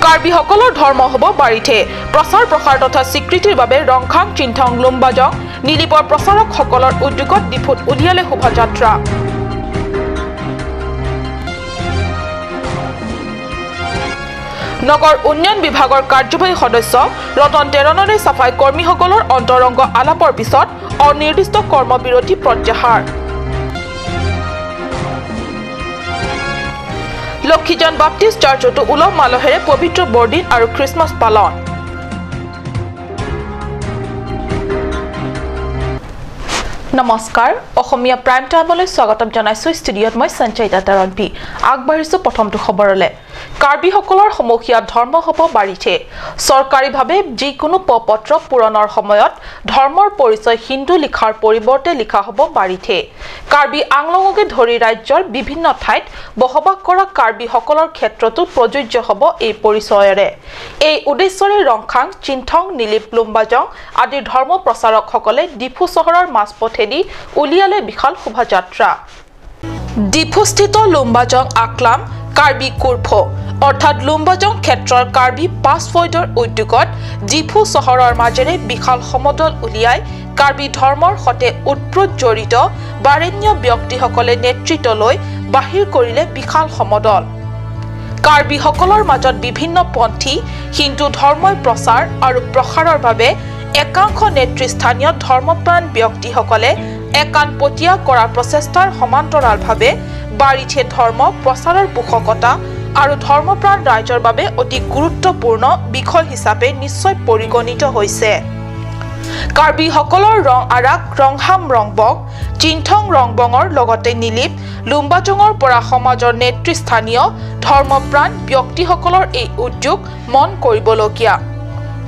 কাৰ্বিসকলৰ ধৰ্ম হ'ব বাৰীতে প্ৰচাৰ প্ৰসাৰ তথা স্বীকৃতিৰ বাবে ৰংখাং চিনথং লুম্বাজং নীলিপৰ প্ৰচাৰকসকলৰ উদ্যোগত ডিফুত উলিয়ালে শোভাযাত্ৰা নগৰ উন্নয়ন বিভাগৰ কাৰ্যবাহী সদস্য ৰতন টেৰণৰে সাফাই কৰ্মীসকলৰ অন্তৰংগ আলাপৰ পিছত অনিৰ্দিষ্ট কৰ্মবিৰতি প্ৰত্যাহাৰ লক্ষীজন বাপ্তিষ্ট চাৰ্চতো উলহ মালহেৰে পবিত্ৰ বৰদিন আৰু খ্ৰীষ্টমাছ পালন নমস্কাৰ অসমীয়া প্ৰাইম টাইমলৈ স্বাগতম জনাইছো ষ্টুডিঅত মই সঞ্চয় দাতাৰনপি আগবাঢ়িছো প্ৰথমটো খবৰলে কাৰ্বিসকলৰ সমুখীয়া ধৰ্ম হ'ব বাৰীতে চৰকাৰীভাৱে যিকোনো পত্ৰ পূৰণৰ সময়ত ধৰ্মৰ পৰিচয় হিন্দু লিখাৰ পৰিৱৰ্তে লিখা হ'ব বাৰীতে কাৰ্বি আংলঙকে ধৰি ৰাজ্যৰ বিভিন্ন ঠাইত বসবাস কৰা কাৰ্বিসকলৰ ক্ষেত্ৰতো প্ৰযোজ্য হ'ব এই পৰিচয়ৰে এই উদ্দেশ্যৰে ৰংখাং চিনথং নীলিপ লুম্বাজং আদি ধৰ্ম প্ৰচাৰকসকলে ডিফু চহৰৰ মাজপথেদি উলিয়ালে বিশাল শোভাযাত্ৰা ডিফুস্থিত লুম্বাজং আকলাম কাৰ্বি কুৰ্ফো অৰ্থাৎ লুম্বাজং ক্ষেত্ৰৰ কাৰ্বি পাছফয়ডৰ উদ্যোগত ডিফু চহৰৰ মাজেৰে বিশাল সমদল উলিয়াই কাৰ্বি ধৰ্মৰ সতে উৎপ্ৰোত জড়িত বাৰেণ্য ব্যক্তিসকলে নেতৃত্ব লৈ বাহিৰ কৰিলে বিশাল সমদল কাৰ্বিসকলৰ মাজত বিভিন্ন পন্থী হিন্দু ধৰ্মৰ প্ৰচাৰ আৰু প্ৰসাৰৰ বাবে একাংশ নেতৃস্থানীয় ধৰ্মপ্ৰাণ ব্যক্তিসকলে একানপতীয়া কৰাৰ প্ৰচেষ্টাৰ সমান্তৰালভাৱে বাৰীতে ধৰ্ম প্ৰচাৰৰ পোষকতা আৰু ধৰ্মপ্ৰাণ ৰাইজৰ বাবে অতি গুৰুত্বপূৰ্ণ বিষয় হিচাপে নিশ্চয় পৰিগণিত হৈছে কাৰ্বিসকলৰ ৰং আৰাক ৰংহাম ৰংবং চিনথং ৰংবঙৰ লগতে নীলিপ লুম্বাজঙৰ পৰা সমাজৰ নেতৃস্থানীয় ধৰ্মপ্ৰাণ ব্যক্তিসকলৰ এই উদ্যোগ মন কৰিবলগীয়া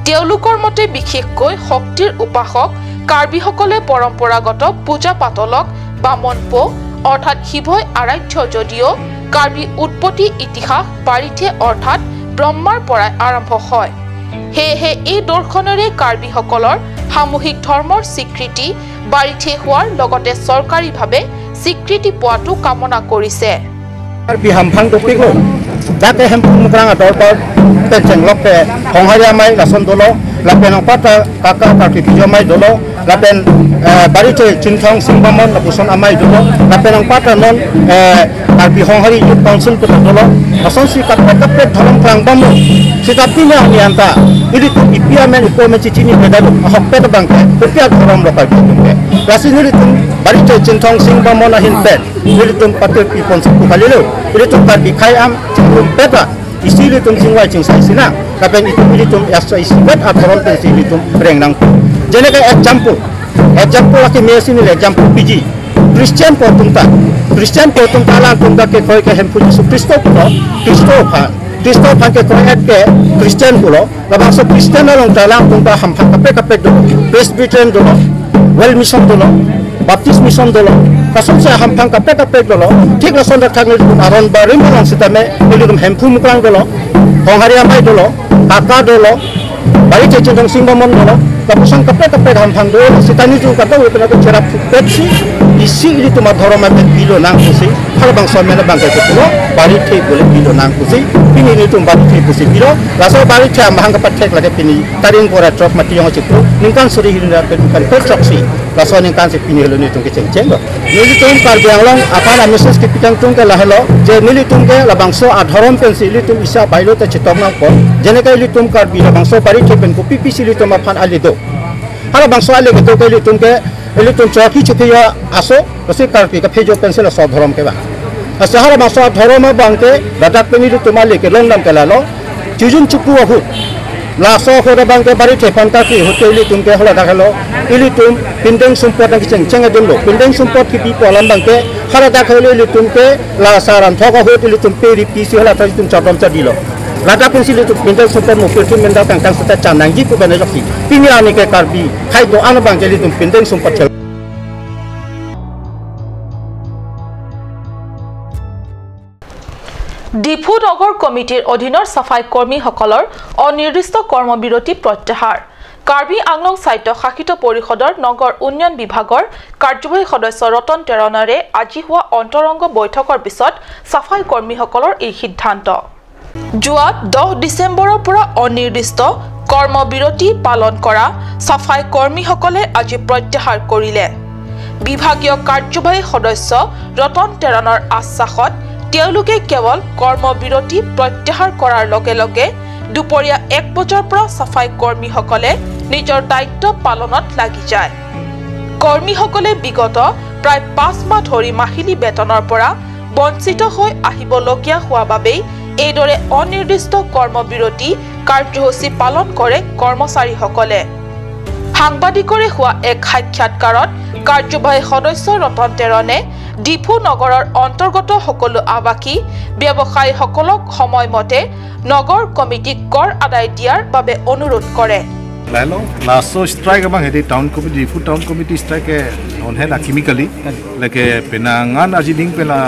তেওঁলোকৰ মতে বিশেষকৈ শক্তিৰ উপাসক কাৰ্বিসকলে পৰম্পৰাগত পূজা পাতলক বামনপো অৰ্থাৎ শিৱই আৰাধ্য যদিও কাৰ্বি উৎপত্তি ইতিহাস বাৰীতে অৰ্থাৎ ব্ৰহ্মাৰ পৰাই আৰম্ভ হয় সেয়েহে এই দৰ্শনেৰে কাৰ্বিসকলৰ সামূহিক ধৰ্মৰ স্বীকৃতি বাৰীতে হোৱাৰ লগতে চৰকাৰীভাৱে স্বীকৃতি পোৱাটো কামনা কৰিছে Dake hempung mukrang atau penceng loke hongharia mai lason dolo lapen pata kakak kaki pijo mai dolo lapen barice cinthong singbamon lapuson amai dolo lapen pata non kaki honghari youth council puta dolo lason si kakak tholong prang bamu sitapina nianta ini tu ipia men ipo men cicini bedadu hoppet bangke ipia thorom lokal bangke lasin ini tu barice cinthong singbamon ahin pet ini tu patir ipon sepu kalilu ini tu kaki khayam peta isi litum singwai cingsai sina kapen itu litum yasa isi bet atoron pensi litum rengnang jene ka example laki mesin ni example piji Christian potumta la tumta ke koi ke hempu Yesus Kristo ke koi ke Christian pulo labang so Christian along talang tumta hampa kape do Presbyterian do Well Mission do Baptist Mission dolo kasum sa hampang kape dolo thik la sonda thang ni aron barim lang sitame ilum hempu mukrang dolo hongharia mai dolo kaka dolo bari ceceng singbamon dolo kapusan kape hampang dolo sitani ju kata we pena cerap pepsi isi ini tu madhoroma ben bilo nang kusi hal bang somena bang ke pulo bari thik bole bilo nang kusi pini ni tu bari thik kusi bilo laso bari thik mahang kapat thek lage pini taring pora trok mati yang cikru ningkan suri hilna ke bukan petroksi laso ningkan se pini helo ni tu ke ceng nili tum karbianglong apa na message ke pitang tung ke lahelo je nili tum ke labangso adhorom pensi li tum isa bailo te chitom na ko jene ke li tum karbi labangso bari thik ben ko pipisi li tum afan alido hala bangso ale ke to ke li tum chaki chukiya aso kasi karpi ka phejo pencil so dhorom ke ba asahara bangso dhorom bangke dadak peni li tum ale ke longdam ke lalo chujun chuku ahu la so khore bangke bari the panta ki hoteli tum ke hola dakhalo ili tum pindeng sumpot na ceng dolo pindeng sumpot ki pi polam bangke hara dakhalo ili tum ke la saran thoka hoteli tum peri pisi hola thai tum chadom chadilo lada pensil itu pindeng sumpot mo pertu menda kangkang seta chanangji ko bana joki pini ani ke karbi khai do an bangke ili tum pindeng sumpot Diphu নগৰ কমিটিৰ অধীনৰ সাফাই কৰ্মীসকলৰ অনিৰ্দিষ্ট কৰ্মবিৰতি প্ৰত্যাহাৰ কাৰ্বি আংলং স্বায়ত্তশাসিত পৰিষদৰ নগৰ উন্নয়ন বিভাগৰ কাৰ্যবাহী সদস্য ৰতন টেৰণৰে আজি হোৱা অন্তৰংগ বৈঠকৰ পিছত সাফাই কৰ্মীসকলৰ এই সিদ্ধান্ত যোৱা 10 ডিচেম্বৰৰ পৰা অনিৰ্দিষ্ট কৰ্মবিৰতি পালন কৰা সাফাই কৰ্মীসকলে আজি প্ৰত্যাহাৰ কৰিলে বিভাগীয় কাৰ্যবাহী সদস্য ৰতন তেৰণৰ আশ্বাসত তেওঁলোকে কেৱল কৰ্মবিৰতি প্ৰত্যাহাৰ কৰাৰ লগে লগে দুপৰীয়া 1 বজাৰ পৰা সাফাই কৰ্মীসকলে নিজৰ দায়িত্ব পালনত লাগি যায় কৰ্মীসকলে বিগত প্ৰায় 5 মাহ ধৰি মাহিলী বেতনৰ পৰা বঞ্চিত হৈ আহিবলগীয়া হোৱা বাবে এইদৰে অনিৰ্দিষ্ট কৰ্মবিৰতি কাৰ্যসূচী পালন কৰে কৰ্মচাৰীসকলে সাংবাদিকৰে হোৱা এক সাক্ষাৎকাৰত কাৰ্যবাহী সদস্য ৰতন তেৰণে ডিফু নগৰৰ অন্তৰ্গত সকলো আৱাসী ব্যৱসায়ীসকলক সময়মতে নগৰ কমিটিক কৰ আদায় দিয়াৰ বাবে অনুৰোধ কৰে Last strike abang hedi town committee, food town committee strike on head chemically like penangan ajiding pela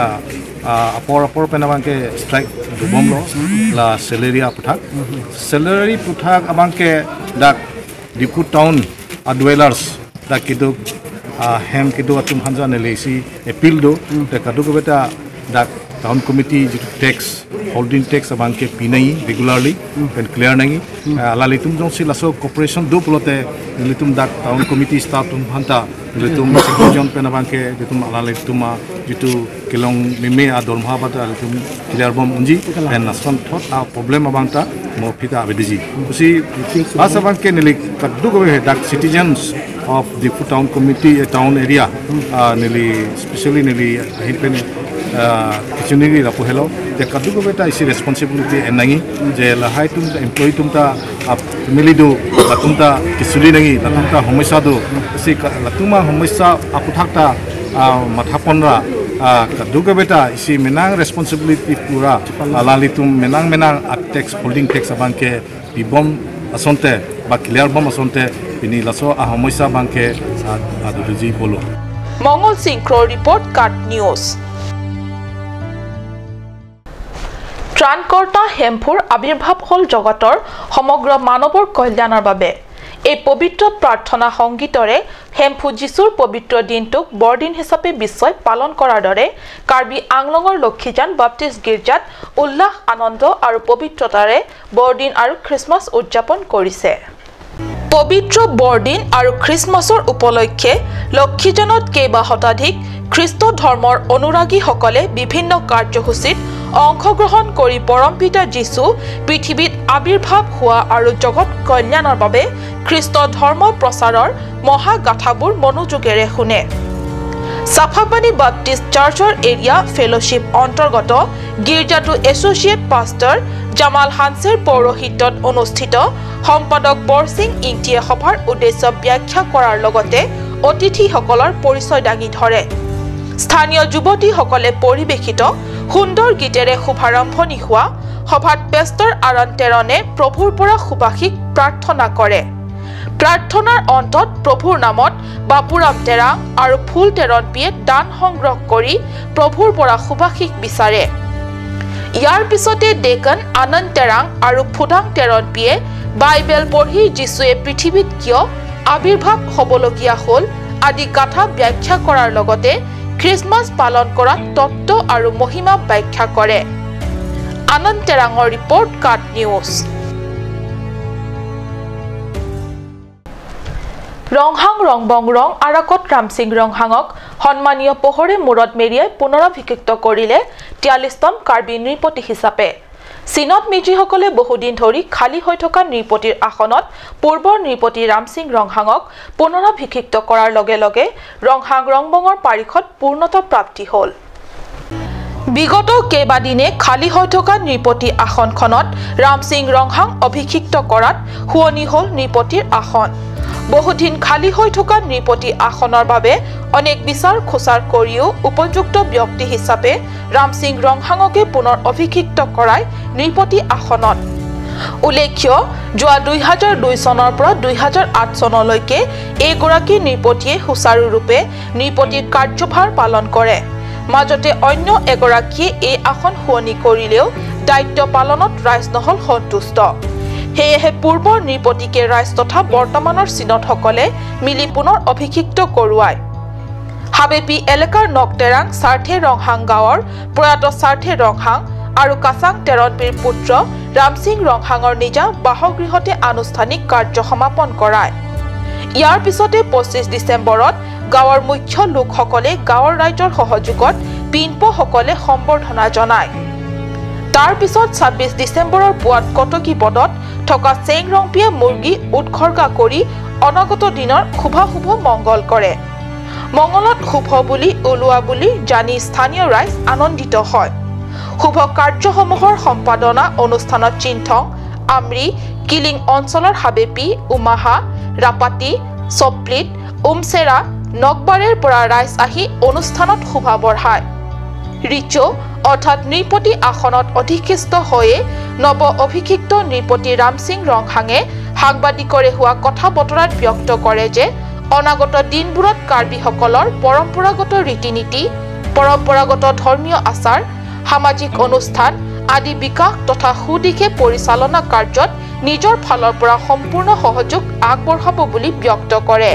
apor penabang ke strike dubom lo la salary puthak abang ke dak di food town dwellers dak kidu hem kidu atum hanja nelesi appeal do te kadu ko beta dak town committee tax holding tax abang ke pinai regularly and clear nangi alalitum jong silaso corporation do plote litum dak town committee staff tum hanta litum secretary penabang ke litum alalitum jitu kilong meme adormha bata litum clear bom unji and nason thot problem abang ta mo pita abediji usi as abang ke nelik kadu ko dak citizens of the town committee town area neli especially neli hipen किचुनिगी रापो hello जे कदु को बेटा इसी responsibility एनांगी जे लहाय तुम employ तुमता आप family दो तुमता किसुली नंगी तुमता समस्या दो इसी तुमा समस्या आपुथाकता माथा पनरा कदु को बेटा इसी मेनांग रेस्पॉन्सिबिलिटी पूरा लाली तुम मेनांग टैक्स होल्डिंग टैक्स अबांग के बिबम असंते बा क्लियर बम असंते बिनी लासो समस्या बांग के आदुजी बोलो मंगल सिंह क्रो रिपोर्ट काट न्यूज़ ত্ৰাণকৰ্তা হেমফুৰ আবিৰ্ভাৱ হল জগতৰ সমগ্ৰ মানৱৰ কল্যাণৰ বাবে এই পবিত্ৰ প্ৰাৰ্থনা সংগীতৰে হেমফু যিশুৰ পবিত্ৰ দিনটোক বৰদিন হিচাপে বিশ্বই পালন কৰাৰ দৰে কাৰ্বি আংলঙৰ লক্ষীজান বাপ্তিষ্ট গীৰ্জাত উল্লাস আনন্দ আৰু পবিত্ৰতাৰে বৰদিন আৰু খ্ৰীষ্টমাছ উদযাপন কৰিছে পবিত্ৰ বৰদিন আৰু খ্ৰীষ্টমাছৰ উপলক্ষে লক্ষীজানত কেইবা শতাধিক খ্ৰীষ্ট ধৰ্মৰ অনুৰাগীসকলে বিভিন্ন কাৰ্যসূচীত অংশগ্ৰহণ কৰি পৰমপিতা যীশু পৃথিৱীত আবিৰ্ভাৱ হোৱা আৰু জগত কল্যাণৰ বাবে খ্ৰীষ্ট ধৰ্ম প্ৰচাৰৰ মহাগাথাবোৰ মনোযোগেৰে শুনে সাফাবানী বাপ্তিষ্ট চাৰ্চৰ এৰিয়া ফেলোশ্বিপ অন্তৰ্গত গীৰ্জাটো এছ'চিয়েট পাষ্টাৰ জামাল হানছেৰ পৌৰোহিত্যত অনুষ্ঠিত সম্পাদক বৰসিং ইংটিয়ে সভাৰ উদ্দেশ্য ব্যাখ্যা কৰাৰ লগতে অতিথিসকলৰ পৰিচয় দাঙি ধৰে স্থানীয় যুৱতীসকলে পৰিৱেশিত সুন্দৰ গীতেৰে শুভাৰম্ভণি হোৱা সভাত পেষ্টৰ আৰণ তেৰণে প্ৰভুৰ পৰা সুবাসিক প্ৰাৰ্থনা কৰে প্ৰাৰ্থনাৰ অন্তত প্ৰভুৰ নামত বাপুৰাম তেৰাং আৰু ফুল তেৰণপিয়ে দান সংগ্ৰহ কৰি প্ৰভুৰ পৰা সুবাসিক বিচাৰে ইয়াৰ পিছতে ডেকন আনন্দ তেৰাং আৰু ফুডাং তেৰণপিয়ে বাইবেল পঢ়ি যীশুৱে পৃথিৱীত কিয় আবিৰ্ভাৱ হ'বলগীয়া হ'ল আদি কথা ব্যাখ্যা কৰাৰ লগতে খ্ৰীষ্টমাছ পালন কৰা তত্ত্ব আৰু মহিমা ব্যাখ্যা কৰে আনন্দ তেৰাঙৰ ৰিপৰ্ট কাট নিউজ ৰংহাং ৰংবং ৰং আৰাকত ৰামসিং ৰংহাঙক সন্মানীয় পোহৰে মূৰত মেৰিয়াই পুনৰাভিষিক্ত কৰিলে 43তম কাৰ্বি নৃপতি হিচাপে চীনত মিজিসকলে বহুদিন ধৰি খালী হৈ থকা নৃপতিৰ আসনত পূৰ্বৰ নৃপতি ৰামসিং ৰংহাঙক পুনৰাভিষিক্ত কৰাৰ লগে লগে ৰংহাং ৰংবঙৰ পাৰিখত পূৰ্ণতা প্ৰাপ্তি হ'ল বিগত কেইবাদিনে খালী হৈ থকা নৃপতি আসনখনত ৰামসিং ৰংহাং অভিষিক্ত কৰাত শুৱনি হ'ল নৃপতিৰ আসন বহুদিন খালী হৈ থকা নৃপতি আসনৰ বাবে অনেক বিচাৰ খোচাৰ কৰিও উপযুক্ত ব্যক্তি হিচাপে ৰামসিং ৰংহাঙকে পুনৰ অভিষিক্ত কৰাই নৃপতি আসনত উল্লেখ্য যোৱা 2002 চনৰ পৰা 2008 চনলৈকে এইগৰাকী নৃপতিয়ে সুচাৰুৰূপে নৃপতিৰ কাৰ্যভাৰ পালন কৰে মাজতে অন্য এগৰাকীয়ে এই আসন শুৱনি কৰিলেও দায়িত্ব পালনত ৰাইজ নহল সন্তুষ্ট হেয়েহে পূৰ্বৰ নৃপতিকে ৰাইজ তথা বৰ্তমানৰ চীনতসকলে মিলি পুনৰ অভিষিক্ত কৰোৱায় হাবেপি এলেকাৰ নকটেৰাং সাৰ্থে ৰংহাং গাঁৱৰ প্ৰয়াত সাৰ্থে ৰংহাং আৰু কাছাং তেৰণবীৰ পুত্ৰ ৰামসিং ৰংহাঙৰ নিজা বাসগৃহতে আনুষ্ঠানিক কাৰ্য সমাপন কৰায় ইয়াৰ পিছতে 25 ডিসেম্বৰত গাঁৱৰ মুখ্য লোকসকলে গাঁৱৰ ৰাইজৰ সহযোগত পিনপসকলে সম্বৰ্ধনা জনায় তাৰ পিছত 26 ডিসেম্বৰৰ পুৱাত কটকী পদত থকা চেংৰংপিয়ে মুৰ্গী উৎসৰ্গা কৰি অনাগত দিনৰ শুভাশুভ মংগল কৰে মংগলত শুভ বুলি ওলোৱা বুলি জানি স্থানীয় ৰাইজ আনন্দিত হয় শুভ কাৰ্যসমূহৰ সম্পাদনা অনুষ্ঠানত চিন্থং আমৰি কিলিং অঞ্চলৰ হাবেপি উমাহা ৰাপাতি সপ্লিত উমছেৰা নকবাৰেৰ পৰা ৰাইজ আহি অনুষ্ঠানত শুভা বঢ়ায় ৰিচো অৰ্থাৎ নৃপতি আসনত অধিষ্ঠিত হৈয়ে নৱ অভিষিক্ত নৃপতি ৰামসিং ৰংহাঙে সাংবাদিকৰে হোৱা কথা বতৰাত ব্যক্ত কৰে যে অনাগত দিনবোৰত কাৰ্বিসকলৰ পৰম্পৰাগত ৰীতি-নীতি পৰম্পৰাগত ধৰ্মীয় আচাৰ সামাজিক অনুষ্ঠান আদি বিকাশ তথা সুদিশে পৰিচালনা কাৰ্যত নিজৰ ফালৰ পৰা সম্পূৰ্ণ সহযোগ আগবঢ়াব বুলি ব্যক্ত কৰে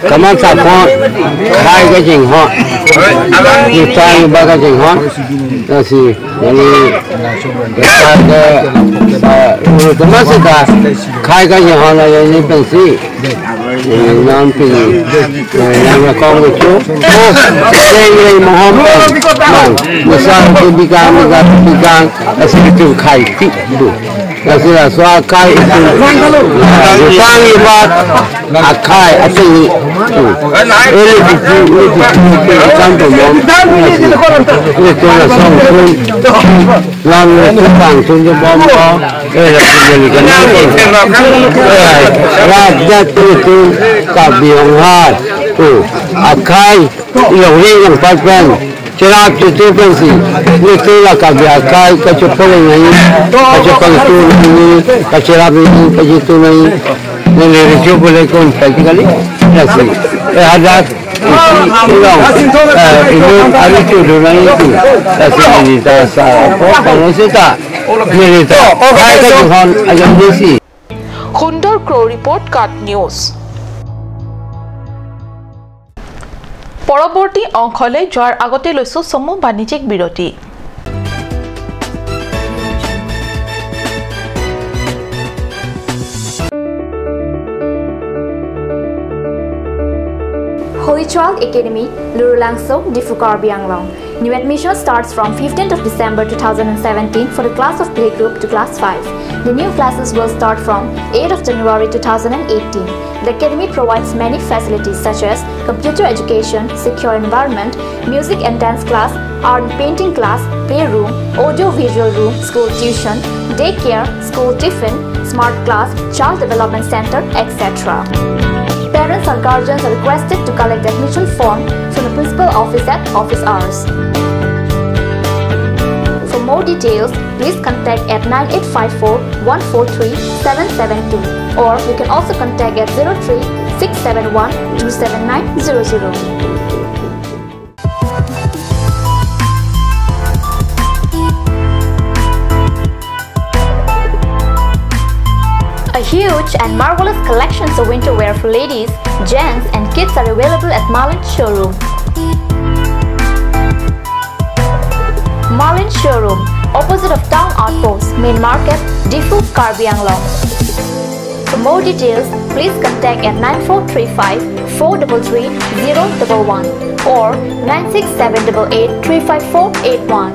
Kaman sapon khai cái trình họ đi sang ba cái trình họ là gì yani cái kaman sẽ ta khai cái trình họ là yani bên gì nam phi nam là con của chú đây đây Muhammad mang misal tu bigang là sẽ tu khai tip tu Kasi lah soal kai itu, utang ibat, akai atau ini, campur mom, itu lah songsun, lalu tukang tunjuk bom, rakyat itu kabiong hat, akai yang yang pasang. Cerap itu pensi, itu lah kabiakai, kacupang ini, kacupang itu ini, kacerap ini, kacitu ini, ini ricu boleh kontak kali, nasi. Ada ulang, ini hari itu dulu itu, nasi ini tak sah, kalau kita, ini tak, hai kacupan aja desi. Kundor Crow Report Cut News. পৰৱৰ্তী অংশলৈ যোৱাৰ আগতে লৈছো সমু বাণিজ্যিক বিৰতি Holy Child Academy, Lurulangso, Diffu Karbi Anglong. New admission starts from 15th of December 2017 for the class of playgroup to class 5. The new classes will start from 8th of January 2018. The academy provides many facilities such as computer education, secure environment, music and dance class, art and painting class, playroom, audio-visual room, school tuition, daycare, school tiffin, smart class, child development center, etc. Parents or guardians are requested to collect the admission form from the principal office at office hours. For more details, please contact at 9854-143-772 or you can also contact at 03-671-27900. A huge and marvelous collections of winter wear for ladies, gents and kids are available at Marlin Showroom. Marlin Showroom, opposite of Town Outpost, Main Market, Diffu, Karbi Anglong. For more details, please contact at 9435-433-011 or 96788-35481.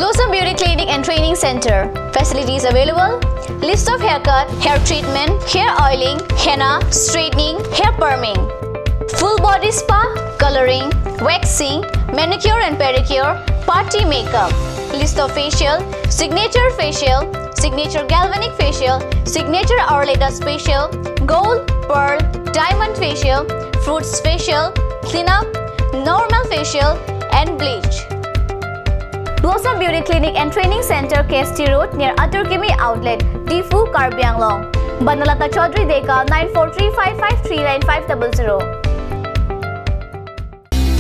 Blossom Beauty Clinic and Training Center. Facilities available: list of haircut, hair treatment, hair oiling, henna, straightening, hair perming, full body spa, coloring, waxing, manicure and pedicure, party makeup. List of facial: signature facial, signature galvanic facial, signature Auraleda facial, gold, pearl, diamond facial, fruits facial, cleanup, normal facial, and bleach. Blossom Beauty Clinic and Training Center, KST Road near Atur Kimi Outlet, Tifu, Karbi Anglong. Banalata Chaudhary Deka 9435539500.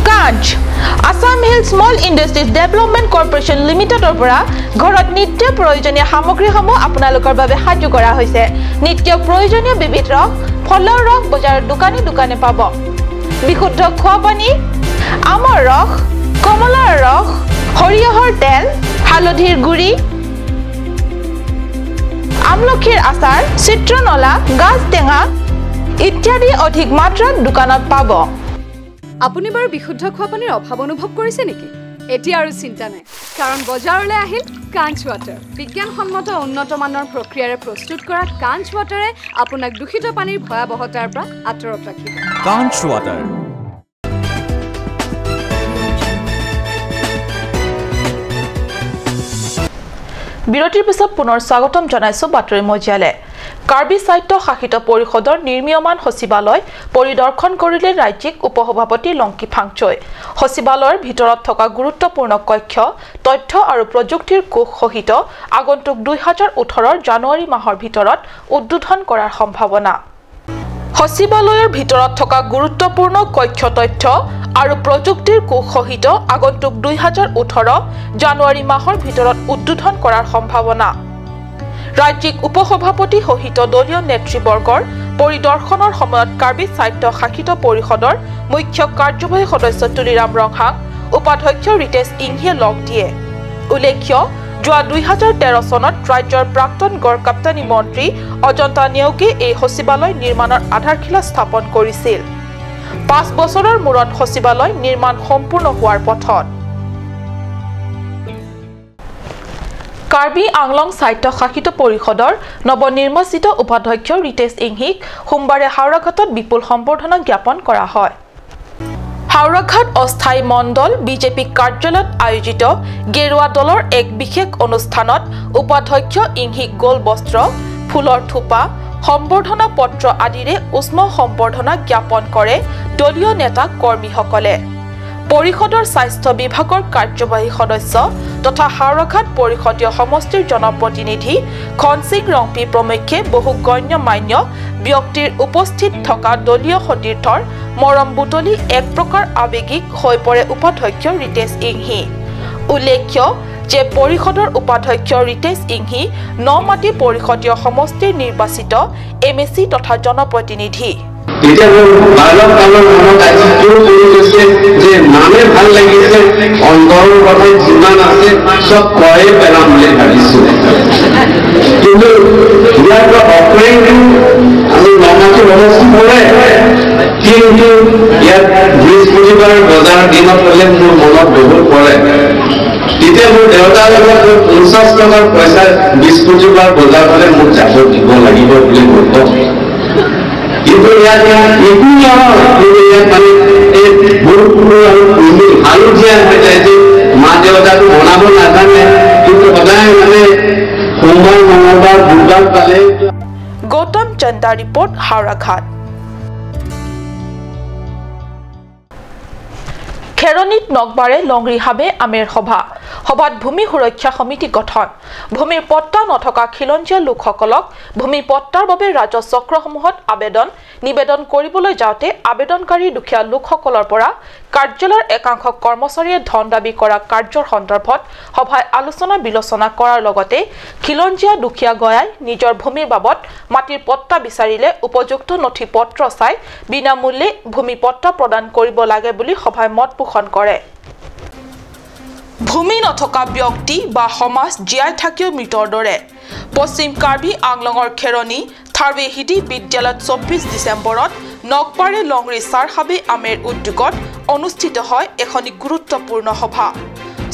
কাজ Assam hill small industries development corporation লিমিটেডৰ পৰা ঘৰত নিত্য প্ৰয়োজনীয় সামগ্ৰীসমূহ আপোনালোকৰ বাবে সাজু কৰা হৈছে নিত্য প্ৰয়োজনীয় বিবিধ ৰস ফলৰ ৰস বজাৰৰ দোকানে দোকানে পাব বিশুদ্ধ খোৱা পানী আমৰ ৰস কমলাৰ ৰস সৰিয়হৰ তেল হালধিৰ গুড়ি আমলখিৰ আচাৰ চিত্ৰনলা গাজ টেঙা ইত্যাদি অধিক মাত্ৰাত দোকানত পাব আপুনি বাৰু বিশুদ্ধ খোৱা পানীৰ অভাৱ অনুভৱ কৰিছে নেকি এতিয়া আৰু চিন্তা নাই কাৰণ বজাৰলৈ আহিল কাঞ্চ ৱাটাৰ বিজ্ঞানসন্মত উন্নত মানৰ প্ৰক্ৰিয়াৰে প্ৰস্তুত কৰা কাঞ্চ ৱাটাৰে আপোনাক দূষিত পানীৰ ভয়াৱহতাৰ পৰা আঁতৰত ৰাখিব কাঞ্চ ৱাটাৰ বিৰতিৰ পিছত পুনৰ স্বাগতম জনাইছো বাতৰি মজিয়ালে কাৰ্বি সাহিত্য শাসিত পৰিষদৰ নিৰ্মীয়মান সচিবালয় পৰিদৰ্শন কৰিলে ৰাজ্যিক উপসভাপতি লংকি ফাংচৈ সচিবালয়ৰ ভিতৰত থকা গুৰুত্বপূৰ্ণ কক্ষ তথ্য আৰু প্ৰযুক্তিৰ কোষ সহিত আগন্তুক 2018 জানুৱাৰী মাহৰ ভিতৰত উদ্বোধন কৰাৰ সম্ভাৱনা সচিবালয়ৰ ভিতৰত থকা গুৰুত্বপূৰ্ণ কক্ষ তথ্য আৰু প্ৰযুক্তিৰ কোষ সহিত আগন্তুক 2018 জানুৱাৰী মাহৰ ভিতৰত উদ্বোধন কৰাৰ সম্ভাৱনা ৰাজ্যিক উপসভাপতি সহিত দলীয় নেতৃবৰ্গৰ পৰিদৰ্শনৰ সময়ত কাৰ্বি সাহিত্য শাসিত পৰিষদৰ মুখ্য কাৰ্যবাহী সদস্য তুলিৰাম ৰংহাং উপাধ্যক্ষ ৰিতেশ ইংহিয়ে লগ দিয়ে উল্লেখ্য যোৱা 2013 চনত ৰাজ্যৰ প্ৰাক্তন গড় কাপ্তানী মন্ত্ৰী অজন্তা নেওগে এই সচিবালয় নিৰ্মাণৰ আধাৰশিলা স্থাপন কৰিছিল 5 বছৰৰ মূৰত সচিবালয় নিৰ্মাণ সম্পূৰ্ণ হোৱাৰ পথত কাৰ্বি আংলং সাহিত্য শাসিত পৰিষদৰ নৱনিৰ্বাচিত উপাধ্যক্ষ ৰিতেশ ইংহিক সোমবাৰে হাওৰাঘাটত বিপুল সম্বৰ্ধনা জ্ঞাপন কৰা হয় হাওৰাঘাট অস্থায়ী মণ্ডল বিজেপি কাৰ্যালয়ত আয়োজিত গেৰুৱা দলৰ এক বিশেষ অনুষ্ঠানত উপাধ্যক্ষ ইংহিক গোল বস্ত্ৰ ফুলৰ থোপা সম্বৰ্ধনা পত্ৰ আদিৰে উষ্ম সম্বৰ্ধনা জ্ঞাপন কৰে দলীয় নেতা কৰ্মীসকলে পৰিষদৰ স্বাস্থ্য বিভাগৰ কাৰ্যবাহী সদস্য তথা হাওৰাঘাট পৰিষদীয় সমষ্টিৰ জনপ্ৰতিনিধি খনসিং ৰংপি প্ৰমুখ্যে বহু গণ্যমান্য ব্যক্তিৰ উপস্থিত থকা দলীয় সতীৰ্থৰ মৰম বুটলি এক প্ৰকাৰ আৱেগিক হৈ পৰে উপাধ্যক্ষ ৰিতেশ ইংহি উল্লেখ্য যে পৰিষদৰ উপাধ্যক্ষ ৰিতেশ ইংহি নমাটি পৰিষদীয় সমষ্টিৰ নিৰ্বাচিত এমএসি তথা জনপ্ৰতিনিধি এতিয়া বালক কালৰ মনত আজিও কৰি গৈছে যে নামে ভাল লাগিছে অন্তৰৰ কথা যিমান আছে সব কয়ে পেলাম বুলি ভাবিছোঁ কিন্তু ইয়াৰ পৰা অপৰেংটো আমি নমাটি অৱস্থা পৰে কিন্তু ইয়াত বৃহস্পতিবাৰ বজাৰ দিনত হ'লে মোৰ মনত বহুত পৰে তেতিয়া মোৰ দেউতাৰ লগত 50 টকাৰ পইচা বৃহস্পতিবাৰ বজাৰ হ'লে মোক যাব দিব লাগিব বুলি মই কওঁ কিন্তু ইয়াত একো নহয় মানে এই বৰষুণ আৰু হালধীয়া হৈ যায় যে মা দেউতাটো বনাব নাজানে কিন্তু সদায় মানে সোমবাৰ মঙলবাৰ বুধবাৰ পালে গৌতম চন্দা ৰিপৰ্ট হাওৰাঘাট খেৰনিত নগবাৰে লংৰি হাবে আমেৰ সভাত ভূমি সুৰক্ষা সমিতি গঠন ভূমিৰ পট্টা নথকা খিলঞ্জীয়া লোকসকলক ভূমিৰ পট্টাৰ বাবে ৰাজহ চক্ৰসমূহত নিবেদন কৰিবলৈ যাওঁতে আবেদনকাৰী দুখীয়া লোকসকলৰ পৰা কাৰ্যালয়ৰ একাংশ কৰ্মচাৰীয়ে ধন দাবী কৰা কাৰ্যৰ সন্দৰ্ভত সভাই আলোচনা বিলোচনা কৰাৰ লগতে খিলঞ্জীয়া দুখীয়া গয়াই নিজৰ ভূমিৰ বাবদ মাটিৰ পট্টা বিচাৰিলে উপযুক্ত নথি পত্ৰ চাই বিনামূল্যে ভূমি পট্টা প্ৰদান কৰিব লাগে বুলি সভাই মত পোষণ কৰে ভূমি নথকা ব্যক্তি বা সমাজ জীয়াই থাকিও মৃতৰ দৰে পশ্চিম কাৰ্বি আংলঙৰ খেৰনি থাৰ্ৱে হিডি বিদ্যালয়ত 24 ডিচেম্বৰত নগবাৰে লংৰি চাৰহাবে আমেৰ উদ্যোগত অনুষ্ঠিত হয় এখন গুৰুত্বপূৰ্ণ সভা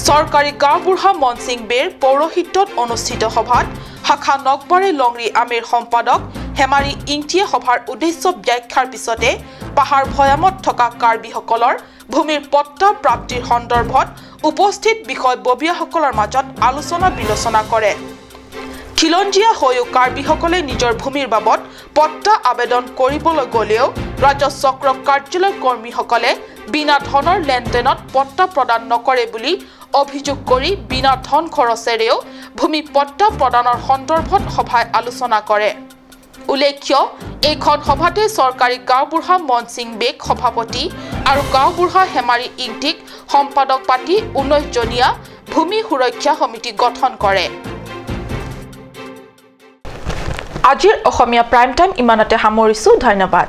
চৰকাৰী গাঁওবুঢ়া মনসিং বেৰ পৌৰহিত্যত অনুষ্ঠিত সভাত শাখা নগবাৰে লংৰি আমেৰ সম্পাদক হেমাৰী ইংটিয়ে সভাৰ উদ্দেশ্য ব্যাখ্যাৰ পিছতে পাহাৰ ভৈয়ামত থকা কাৰ্বিসকলৰ ভূমিৰ পট্টা প্ৰাপ্তিৰ সন্দৰ্ভত উপস্থিত বিষয়ববীয়াসকলৰ মাজত আলোচনা বিলোচনা কৰে খিলঞ্জীয়া হৈও কাৰ্বিসকলে নিজৰ ভূমিৰ বাবদ পট্টা আবেদন কৰিবলৈ গ'লেও ৰাজহ চক্ৰ কাৰ্যালয় কৰ্মীসকলে বিনা ধনৰ লেনদেনত পট্টা প্ৰদান নকৰে বুলি অভিযোগ কৰি বিনা ধন খৰচেৰেও ভূমি পট্টা প্ৰদানৰ সন্দৰ্ভত সভাই আলোচনা কৰে উল্লেখ্য এইখন সভাতে চৰকাৰী গাঁওবুঢ়া মন সিং বেগ সভাপতি আৰু গাঁওবুঢ়া হেমাৰী ইংটিক সম্পাদক পাতি 19 জনীয়া ভূমি সুৰক্ষা সমিতি গঠন কৰে আজিৰ অসমীয়া প্ৰাইম টাইম ইমানতে সামৰিছো ধন্যবাদ